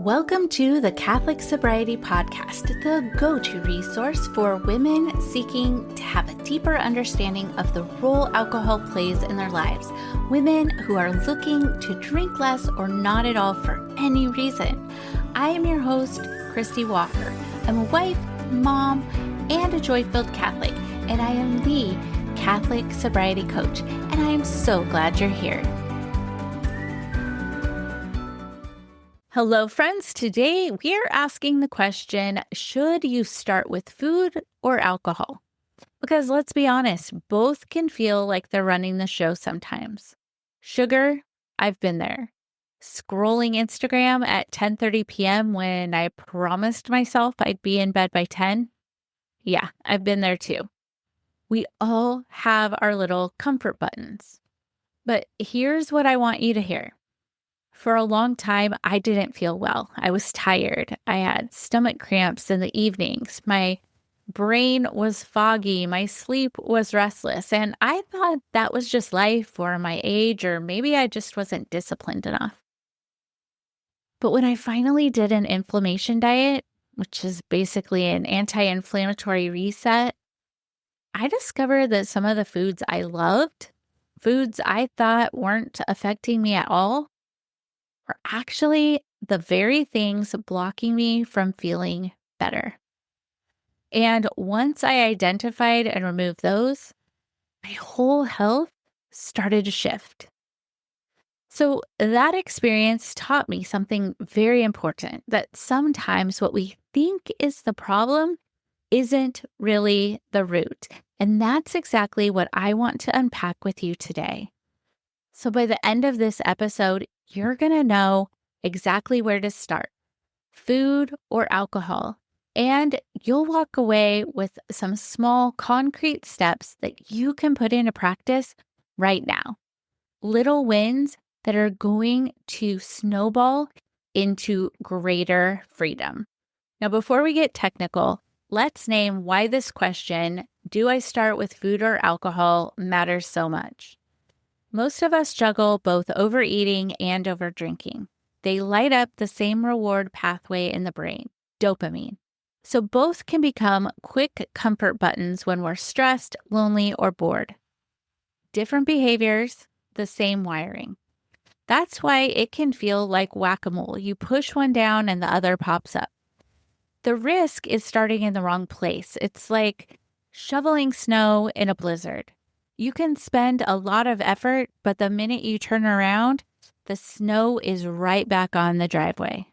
Welcome to the Catholic Sobriety Podcast, the go-to resource for women seeking to have a deeper understanding of the role alcohol plays in their lives. Women who are looking to drink less or not at all for any reason. I am your host, Christy Walker. I'm a wife, mom, and a joy-filled Catholic, and I am the Catholic Sobriety Coach, and I am so glad you're here. Hello, friends. Today we are asking the question, should you start with food or alcohol? Because let's be honest, both can feel like they're running the show sometimes. Sugar, I've been there. Scrolling Instagram at 10:30 p.m. when I promised myself I'd be in bed by 10. Yeah, I've been there too. We all have our little comfort buttons. But here's what I want you to hear. For a long time, I didn't feel well. I was tired. I had stomach cramps in the evenings. My brain was foggy. My sleep was restless. And I thought that was just life or my age, or maybe I just wasn't disciplined enough. But when I finally did an inflammation diet, which is basically an anti-inflammatory reset, I discovered that some of the foods I loved, foods I thought weren't affecting me at all, are actually the very things blocking me from feeling better. And once I identified and removed those, my whole health started to shift. So that experience taught me something very important, that sometimes what we think is the problem isn't really the root. And that's exactly what I want to unpack with you today. So by the end of this episode, you're going to know exactly where to start, food or alcohol, and you'll walk away with some small concrete steps that you can put into practice right now. Little wins that are going to snowball into greater freedom. Now, before we get technical, let's name why this question, do I start with food or alcohol, matters so much. Most of us juggle both overeating and overdrinking. They light up the same reward pathway in the brain, dopamine. So both can become quick comfort buttons when we're stressed, lonely, or bored. Different behaviors, the same wiring. That's why it can feel like whack-a-mole. You push one down and the other pops up. The risk is starting in the wrong place. It's like shoveling snow in a blizzard. You can spend a lot of effort, but the minute you turn around, the snow is right back on the driveway.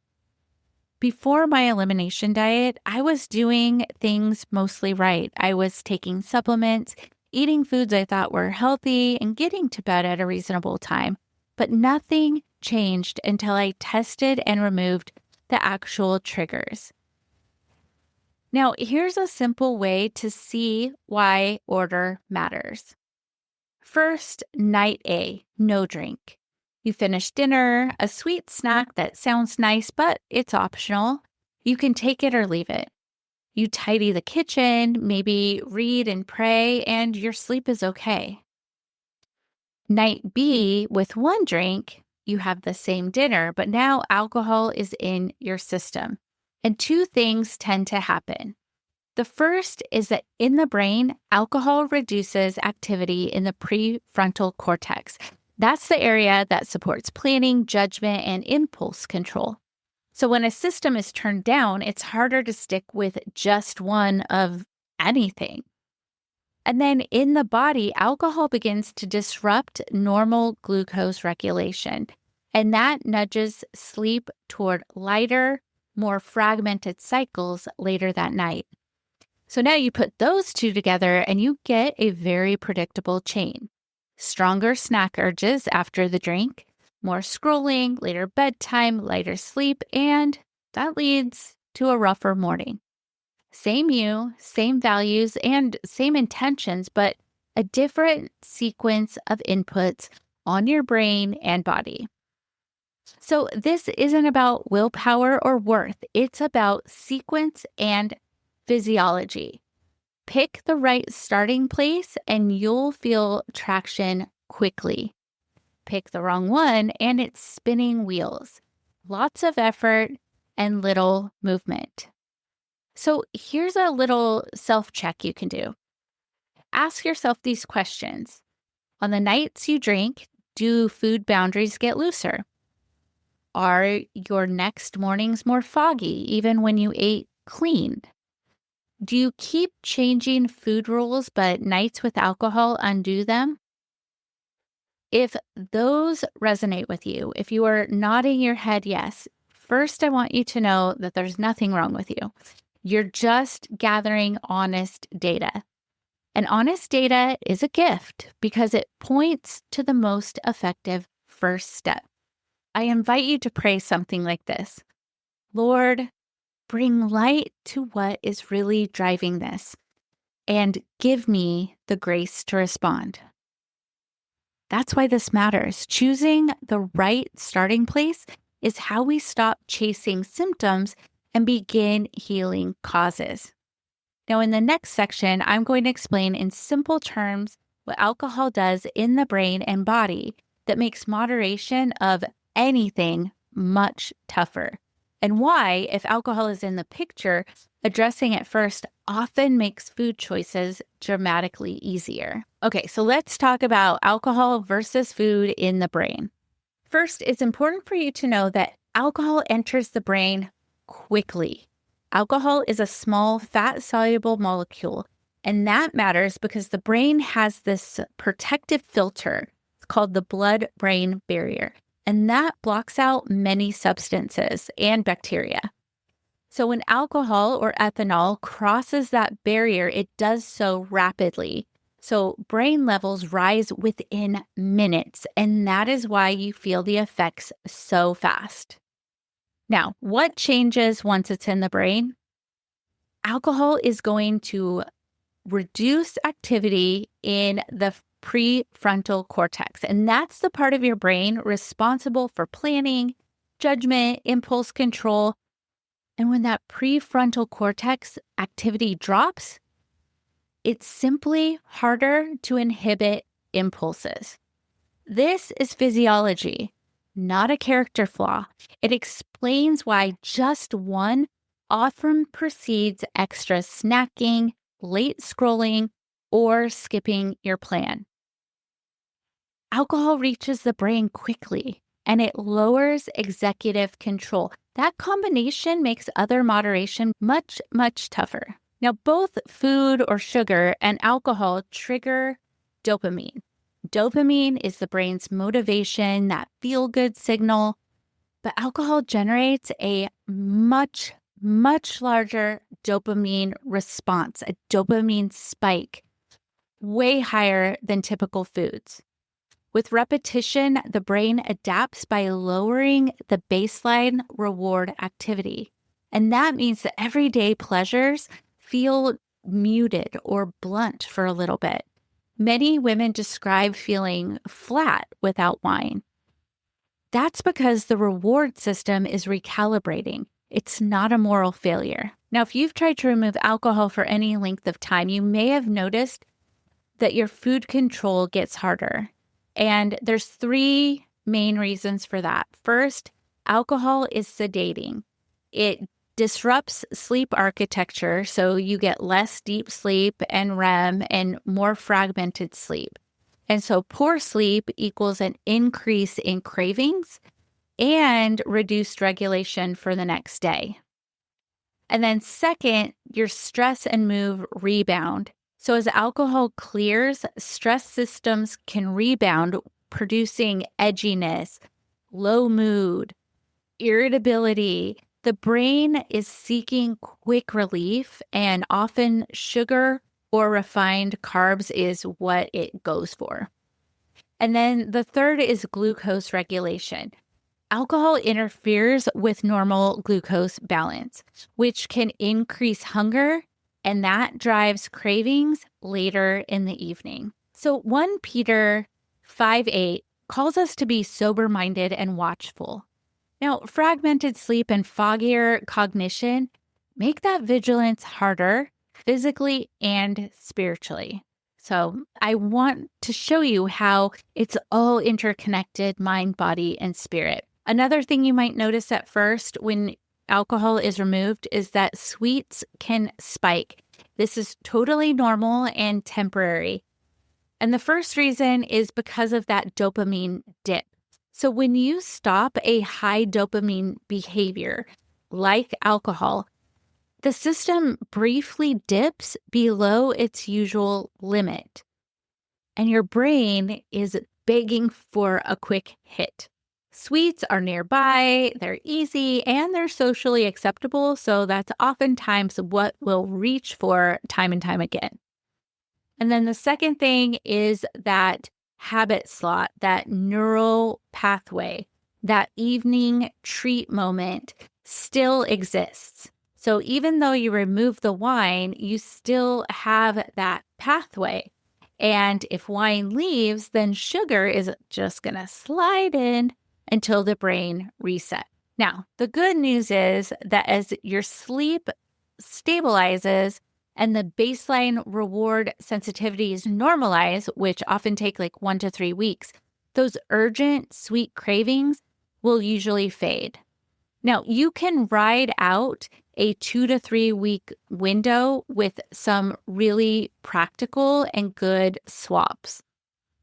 Before my elimination diet, I was doing things mostly right. I was taking supplements, eating foods I thought were healthy, and getting to bed at a reasonable time. But nothing changed until I tested and removed the actual triggers. Now, here's a simple way to see why order matters. First, night A, no drink. You finish dinner, a sweet snack that sounds nice, but it's optional. You can take it or leave it. You tidy the kitchen, maybe read and pray, and your sleep is okay. Night B, with one drink, you have the same dinner, but now alcohol is in your system. And two things tend to happen. The first is that in the brain, alcohol reduces activity in the prefrontal cortex. That's the area that supports planning, judgment, and impulse control. So when a system is turned down, it's harder to stick with just one of anything. And then in the body, alcohol begins to disrupt normal glucose regulation. And that nudges sleep toward lighter, more fragmented cycles later that night. So now you put those two together and you get a very predictable chain. Stronger snack urges after the drink, more scrolling, later bedtime, lighter sleep, and that leads to a rougher morning. Same you, same values, and same intentions, but a different sequence of inputs on your brain and body. So this isn't about willpower or worth. It's about sequence and physiology. Pick the right starting place and you'll feel traction quickly. Pick the wrong one and it's spinning wheels. Lots of effort and little movement. So here's a little self-check you can do. Ask yourself these questions. On the nights you drink, do food boundaries get looser? Are your next mornings more foggy, even when you ate clean? Do you keep changing food rules, but nights with alcohol undo them? If those resonate with you, if you are nodding your head yes, first I want you to know that there's nothing wrong with you. You're just gathering honest data. And honest data is a gift because it points to the most effective first step. I invite you to pray something like this. Lord, bring light to what is really driving this and give me the grace to respond. That's why this matters. Choosing the right starting place is how we stop chasing symptoms and begin healing causes. Now, in the next section, I'm going to explain in simple terms what alcohol does in the brain and body that makes moderation of anything much tougher, and why, if alcohol is in the picture, addressing it first often makes food choices dramatically easier. Okay, so let's talk about alcohol versus food in the brain. First, it's important for you to know that alcohol enters the brain quickly. Alcohol is a small fat-soluble molecule, and that matters because the brain has this protective filter. It's called the blood-brain barrier, and that blocks out many substances and bacteria. So when alcohol or ethanol crosses that barrier, it does so rapidly. So brain levels rise within minutes, and that is why you feel the effects so fast. Now, what changes once it's in the brain? Alcohol is going to reduce activity in the prefrontal cortex, and that's the part of your brain responsible for planning, judgment, impulse control. And when that prefrontal cortex activity drops, it's simply harder to inhibit impulses. This is physiology, not a character flaw. It explains why just one often precedes extra snacking, late scrolling, or skipping your plan. Alcohol reaches the brain quickly and it lowers executive control. That combination makes other moderation much, much tougher. Now, both food or sugar and alcohol trigger dopamine. Dopamine is the brain's motivation, that feel-good signal, but alcohol generates a much, much larger dopamine response, a dopamine spike, way higher than typical foods. With repetition, the brain adapts by lowering the baseline reward activity. And that means that everyday pleasures feel muted or blunt for a little bit. Many women describe feeling flat without wine. That's because the reward system is recalibrating. It's not a moral failure. Now, if you've tried to remove alcohol for any length of time, you may have noticed that your food control gets harder. And there's three main reasons for that. First, alcohol is sedating. It disrupts sleep architecture, so you get less deep sleep and REM and more fragmented sleep. And so poor sleep equals an increase in cravings and reduced regulation for the next day. And then second, your stress and mood rebound. So as alcohol clears, stress systems can rebound, producing edginess, low mood, irritability. The brain is seeking quick relief, and often sugar or refined carbs is what it goes for. And then the third is glucose regulation. Alcohol interferes with normal glucose balance, which can increase hunger, and that drives cravings later in the evening. So 1 Peter 5:8 calls us to be sober-minded and watchful. Now, fragmented sleep and foggier cognition make that vigilance harder physically and spiritually. So I want to show you how it's all interconnected, mind, body, and spirit. Another thing you might notice at first when alcohol is removed is that sweets can spike. This is totally normal and temporary. And the first reason is because of that dopamine dip. So when you stop a high dopamine behavior, like alcohol, the system briefly dips below its usual limit. And your brain is begging for a quick hit. Sweets are nearby, they're easy, and they're socially acceptable. So that's oftentimes what we'll reach for time and time again. And then the second thing is that habit slot, that neural pathway, that evening treat moment still exists. So even though you remove the wine, you still have that pathway. And if wine leaves, then sugar is just going to slide in until the brain resets. Now, the good news is that as your sleep stabilizes and the baseline reward sensitivities normalize, which often take like 1 to 3 weeks, those urgent sweet cravings will usually fade. Now, you can ride out a 2 to 3 week window with some really practical and good swaps.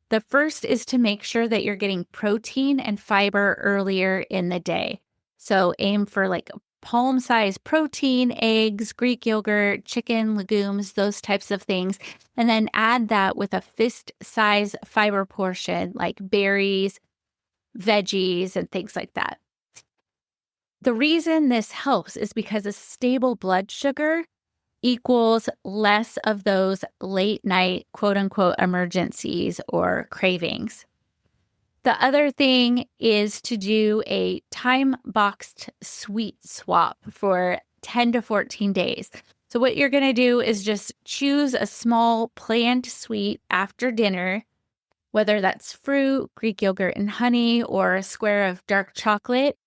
The first is to make sure that you're getting protein and fiber earlier in the day. So aim for like palm-sized protein, eggs, Greek yogurt, chicken, legumes, those types of things. And then add that with a fist-size fiber portion like berries, veggies, and things like that. The reason this helps is because a stable blood sugar equals less of those late night, quote unquote, emergencies or cravings. The other thing is to do a time boxed sweet swap for 10 to 14 days. So what you're going to do is just choose a small planned sweet after dinner, whether that's fruit, Greek yogurt and honey, or a square of dark chocolate.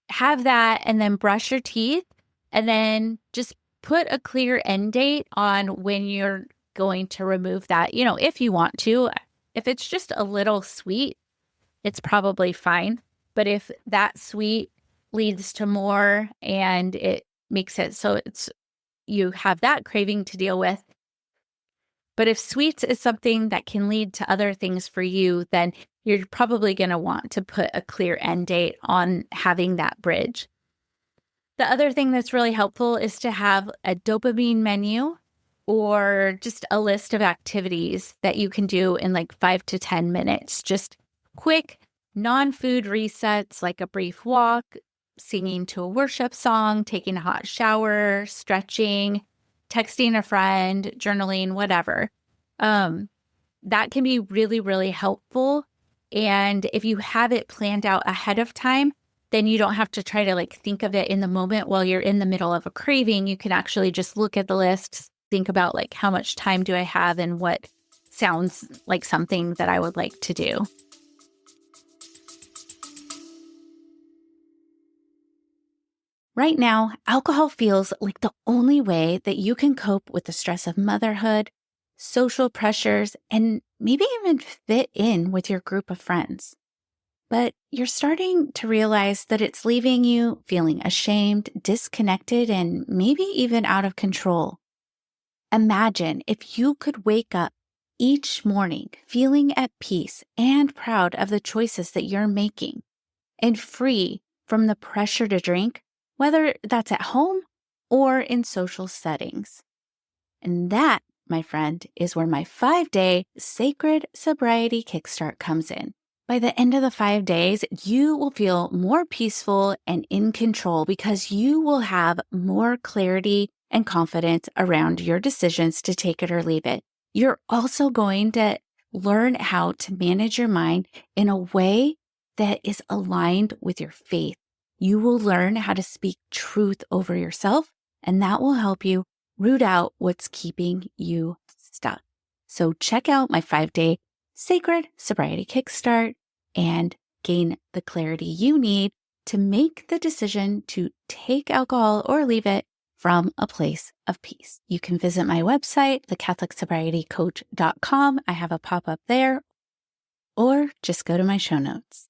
Have that and then brush your teeth and then just put a clear end date on when you're going to remove that, if you want to. If it's just a little sweet, it's probably fine. But if that sweet leads to more and it makes it so you have that craving to deal with. But if sweets is something that can lead to other things for you, then you're probably going to want to put a clear end date on having that bridge. The other thing that's really helpful is to have a dopamine menu or just a list of activities that you can do in like 5 to 10 minutes. Just quick non-food resets like a brief walk, singing to a worship song, taking a hot shower, stretching, texting a friend, journaling, whatever. That can be really, really helpful. And if you have it planned out ahead of time, then you don't have to try to think of it in the moment while you're in the middle of a craving. You can actually just look at the list, think about how much time do I have and what sounds like something that I would like to do. Right now, alcohol feels like the only way that you can cope with the stress of motherhood, social pressures, and maybe even fit in with your group of friends. But you're starting to realize that it's leaving you feeling ashamed, disconnected, and maybe even out of control. Imagine if you could wake up each morning feeling at peace and proud of the choices that you're making and free from the pressure to drink, whether that's at home or in social settings. And that, my friend, is where my 5-day Sacred Sobriety Kickstart comes in. By the end of the 5 days, you will feel more peaceful and in control because you will have more clarity and confidence around your decisions to take it or leave it. You're also going to learn how to manage your mind in a way that is aligned with your faith. You will learn how to speak truth over yourself, and that will help you root out what's keeping you stuck. So check out my 5-day Sacred Sobriety Kickstart and gain the clarity you need to make the decision to take alcohol or leave it from a place of peace. You can visit my website, thecatholicsobrietycoach.com. I have a pop-up there, or just go to my show notes.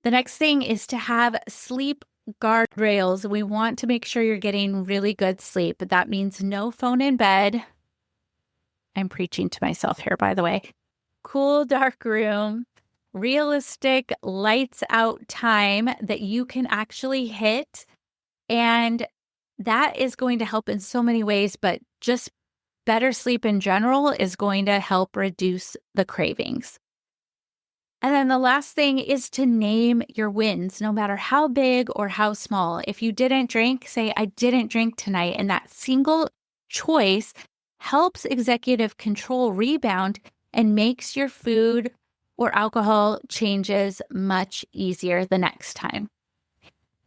The next thing is to have sleep guardrails. We want to make sure you're getting really good sleep. That means no phone in bed. I'm preaching to myself here, by the way. Cool, dark room, realistic lights out time that you can actually hit. And that is going to help in so many ways, but just better sleep in general is going to help reduce the cravings. And then the last thing is to name your wins, no matter how big or how small. If you didn't drink, say, I didn't drink tonight. And that single choice helps executive control rebound and makes your food or alcohol changes much easier the next time.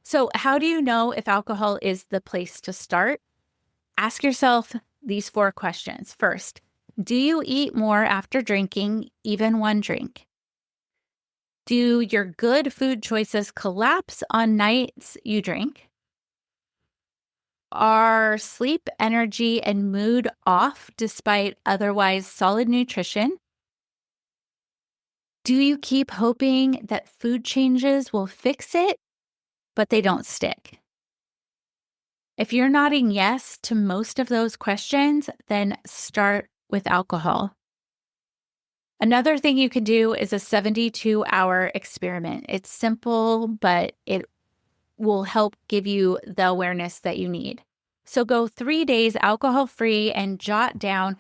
So how do you know if alcohol is the place to start? Ask yourself these 4 questions. First, do you eat more after drinking even one drink? Do your good food choices collapse on nights you drink? Are sleep, energy, and mood off despite otherwise solid nutrition? Do you keep hoping that food changes will fix it, but they don't stick? If you're nodding yes to most of those questions, then start with alcohol. Another thing you can do is a 72-hour experiment. It's simple, but it will help give you the awareness that you need. So go 3 days alcohol-free and jot down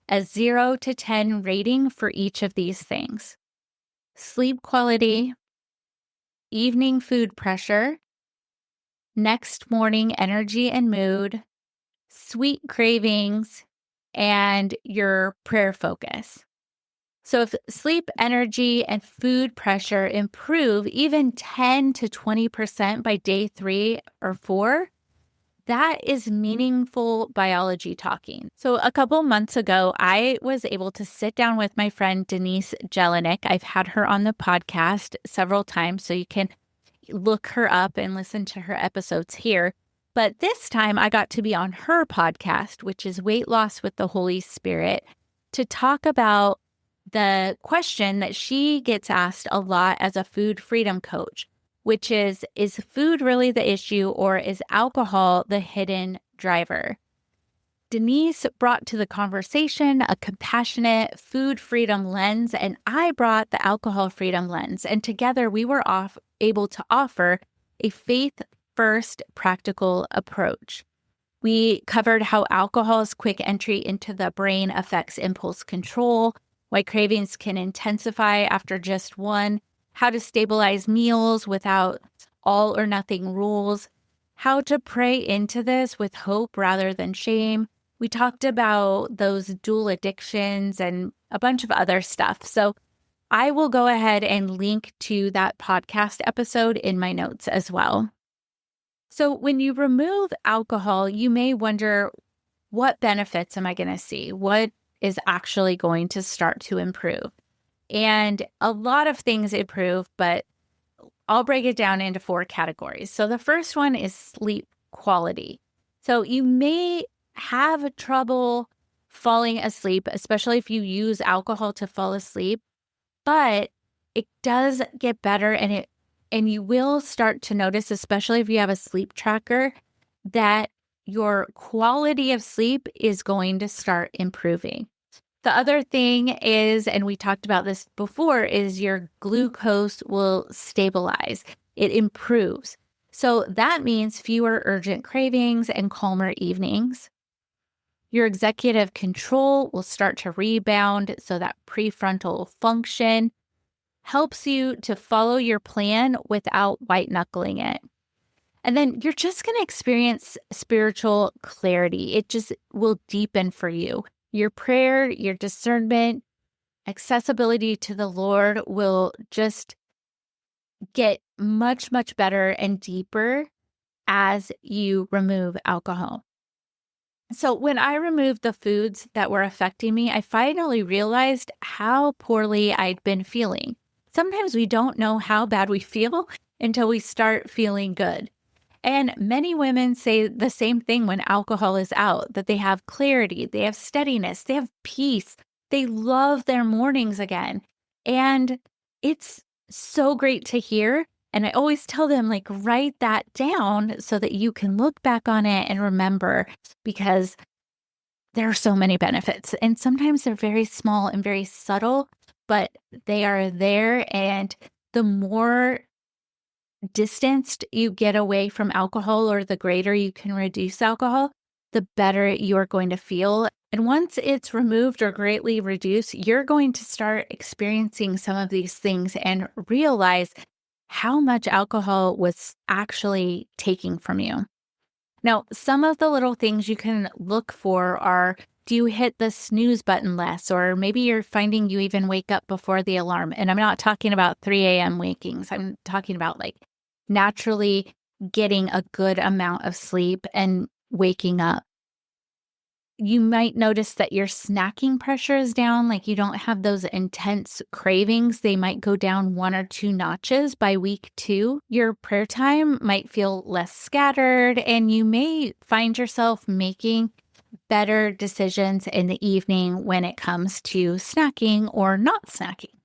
a 0 to 10 rating for each of these things. Sleep quality, evening food pressure, next morning energy and mood, sweet cravings, and your prayer focus. So if sleep, energy, and food pressure improve even 10 to 20% by day 3 or 4, that is meaningful biology talking. So a couple months ago, I was able to sit down with my friend Denise Jelinek. I've had her on the podcast several times, so you can look her up and listen to her episodes here. But this time I got to be on her podcast, which is Weight Loss with the Holy Spirit, to talk about the question that she gets asked a lot as a food freedom coach, which is food really the issue, or is alcohol the hidden driver? Denise brought to the conversation a compassionate food freedom lens, and I brought the alcohol freedom lens. And together we were able to offer a faith-first practical approach. We covered how alcohol's quick entry into the brain affects impulse control, why cravings can intensify after just one, how to stabilize meals without all or nothing rules, how to pray into this with hope rather than shame. We talked about those dual addictions and a bunch of other stuff. So I will go ahead and link to that podcast episode in my notes as well. So when you remove alcohol, you may wonder, what benefits am I going to see? What is actually going to start to improve? And a lot of things improve, but I'll break it down into 4 categories. So the first one is sleep quality. So you may have trouble falling asleep, especially if you use alcohol to fall asleep, but it does get better, and you will start to notice, especially if you have a sleep tracker, that your quality of sleep is going to start improving. The other thing is, and we talked about this before, is your glucose will stabilize. It improves. So that means fewer urgent cravings and calmer evenings. Your executive control will start to rebound, so that prefrontal function helps you to follow your plan without white-knuckling it. And then you're just going to experience spiritual clarity. It just will deepen for you. Your prayer, your discernment, accessibility to the Lord will just get much, much better and deeper as you remove alcohol. So when I removed the foods that were affecting me, I finally realized how poorly I'd been feeling. Sometimes we don't know how bad we feel until we start feeling good. And many women say the same thing when alcohol is out, that they have clarity, they have steadiness, they have peace, they love their mornings again. And it's so great to hear. And I always tell them, like, write that down so that you can look back on it and remember, because there are so many benefits. And sometimes they're very small and very subtle, but they are there. And the more distanced you get away from alcohol, or the greater you can reduce alcohol, the better you're going to feel. And once it's removed or greatly reduced, you're going to start experiencing some of these things and realize how much alcohol was actually taking from you. Now, some of the little things you can look for are, do you hit the snooze button less? Or maybe you're finding you even wake up before the alarm. And I'm not talking about 3 a.m. wakings. I'm talking about like naturally getting a good amount of sleep and waking up. You might notice that your snacking pressure is down, like you don't have those intense cravings. They might go down 1 or 2 notches by week 2. Your prayer time might feel less scattered, and you may find yourself making better decisions in the evening when it comes to snacking or not snacking.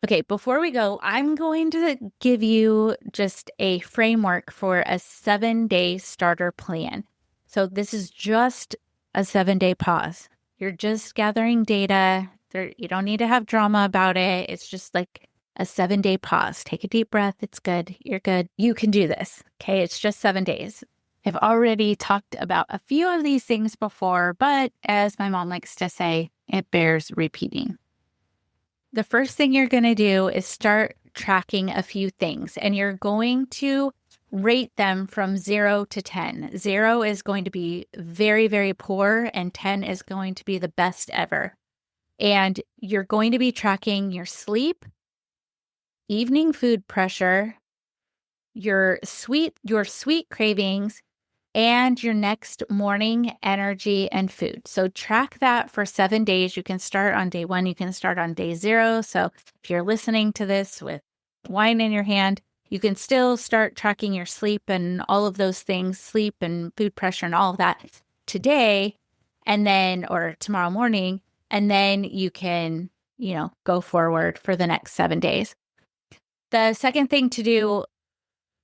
Okay, before we go, I'm going to give you just a framework for a 7-day starter plan. So this is just a 7-day pause. You're just gathering data. You don't need to have drama about it. It's just like a 7-day pause. Take a deep breath. It's good. You're good. You can do this. Okay, it's just 7 days. I've already talked about a few of these things before, but as my mom likes to say, it bears repeating. The first thing you're going to do is start tracking a few things, and you're going to rate them from 0 to 10. 0 is going to be very, very poor, and 10 is going to be the best ever. And you're going to be tracking your sleep, evening food pressure, your sweet cravings, and your next morning energy and food. So track that for 7 days. You can start on day 1. You can start on day 0. So if you're listening to this with wine in your hand, you can still start tracking your sleep and all of those things, sleep and food pressure and all of that today, and then, or tomorrow morning, and then you can, go forward for the next 7 days. The second thing to do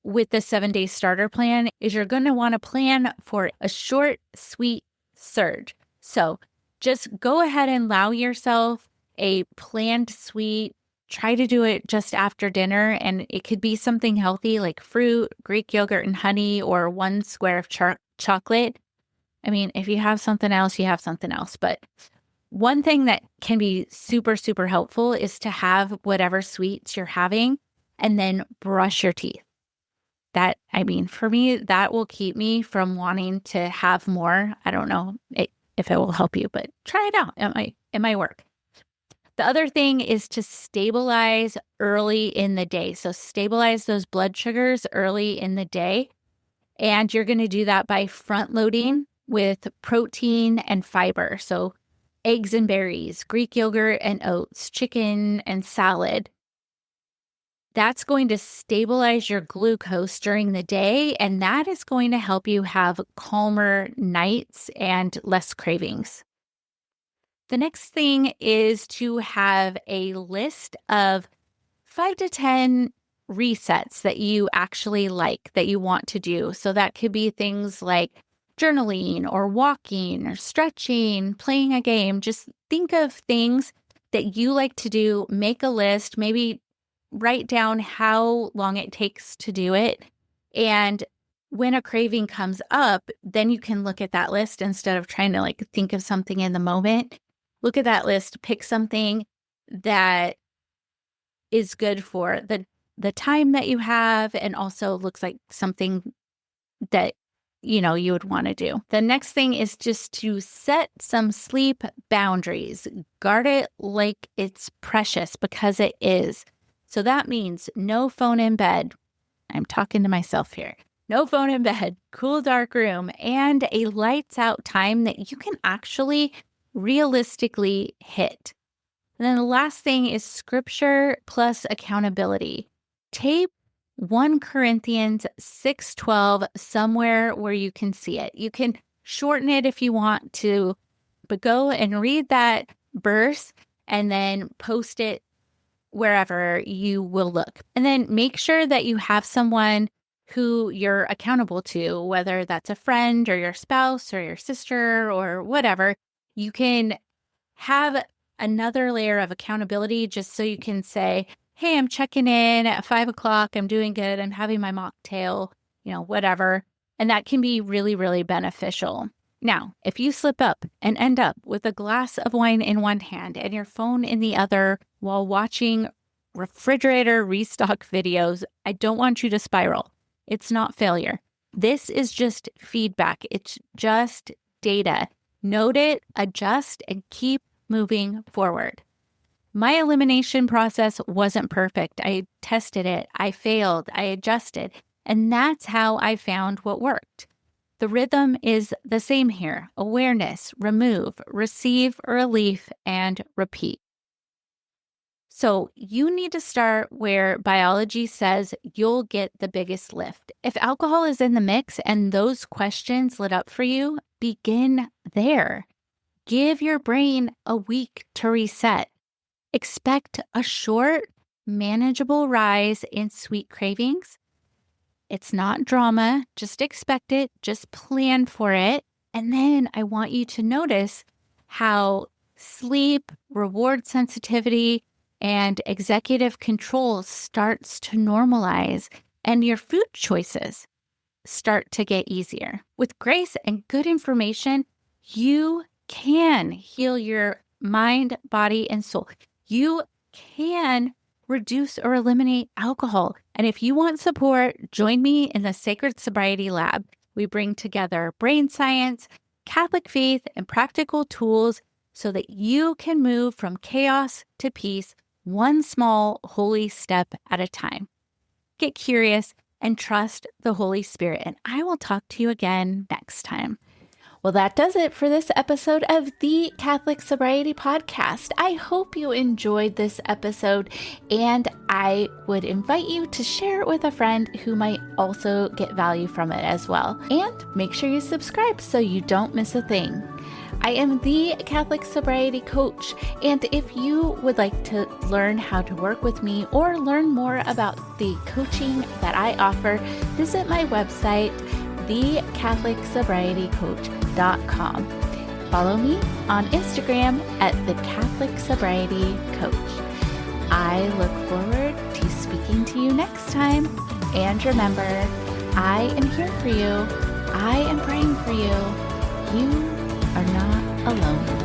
with the 7-day starter plan is you're going to want to plan for a short, sweet surge. So just go ahead and allow yourself a planned sweet. Try to do it just after dinner, and it could be something healthy like fruit, Greek yogurt and honey, or 1 square of chocolate. I mean, if you have something else, you have something else. But one thing that can be super, super helpful is to have whatever sweets you're having and then brush your teeth. For me, that will keep me from wanting to have more. I don't know if it will help you, but try it out. It might work. The other thing is to stabilize early in the day. So stabilize those blood sugars early in the day. And you're going to do that by front loading with protein and fiber. So eggs and berries, Greek yogurt and oats, chicken and salad. That's going to stabilize your glucose during the day, and that is going to help you have calmer nights and less cravings. The next thing is to have a list of 5 to 10 resets that you actually like, that you want to do. So that could be things like journaling or walking or stretching, playing a game. Just think of things that you like to do, make a list, maybe write down how long it takes to do it. And when a craving comes up, then you can look at that list instead of trying to think of something in the moment. Look at that list, pick something that is good for the time that you have, and also looks like something that you would want to do. The next thing is just to set some sleep boundaries. Guard it like it's precious, because it is. So that means no phone in bed. I'm talking to myself here. No phone in bed, cool, dark room, and a lights out time that you can actually realistically hit. And then the last thing is scripture plus accountability. Tape 1 Corinthians 6:12 somewhere where you can see it. You can shorten it if you want to, but go and read that verse and then post it wherever you will look. And then make sure that you have someone who you're accountable to, whether that's a friend or your spouse or your sister or whatever. You can have another layer of accountability just so you can say, hey, I'm checking in at 5 o'clock. I'm doing good. I'm having my mocktail, whatever. And that can be really, really beneficial. Now, if you slip up and end up with a glass of wine in one hand and your phone in the other while watching refrigerator restock videos, I don't want you to spiral. It's not failure. This is just feedback. It's just data. Note it, adjust, and keep moving forward. My elimination process wasn't perfect. I tested it. I failed. I adjusted. And that's how I found what worked. The rhythm is the same here. Awareness, remove, receive relief, and repeat. So you need to start where biology says you'll get the biggest lift. If alcohol is in the mix and those questions lit up for you, begin there. Give your brain a week to reset. Expect a short, manageable rise in sweet cravings. It's not drama. Just expect it. Just plan for it. And then I want you to notice how sleep, reward sensitivity, and executive control starts to normalize and your food choices start to get easier. With grace and good information, you can heal your mind, body, and soul. You can reduce or eliminate alcohol. And if you want support, join me in the Sacred Sobriety Lab. We bring together brain science, Catholic faith, and practical tools so that you can move from chaos to peace, one small holy step at a time. Get curious and trust the Holy Spirit. And I will talk to you again next time. Well, that does it for this episode of the Catholic Sobriety Podcast. I hope you enjoyed this episode, and I would invite you to share it with a friend who might also get value from it as well. And make sure you subscribe so you don't miss a thing. I am the Catholic Sobriety Coach, and if you would like to learn how to work with me or learn more about the coaching that I offer, visit my website, thecatholicsobrietycoach.com. Follow me on Instagram at the Catholic Sobriety Coach. I look forward to speaking to you next time. And remember, I am here for you. I am praying for you. You are not alone.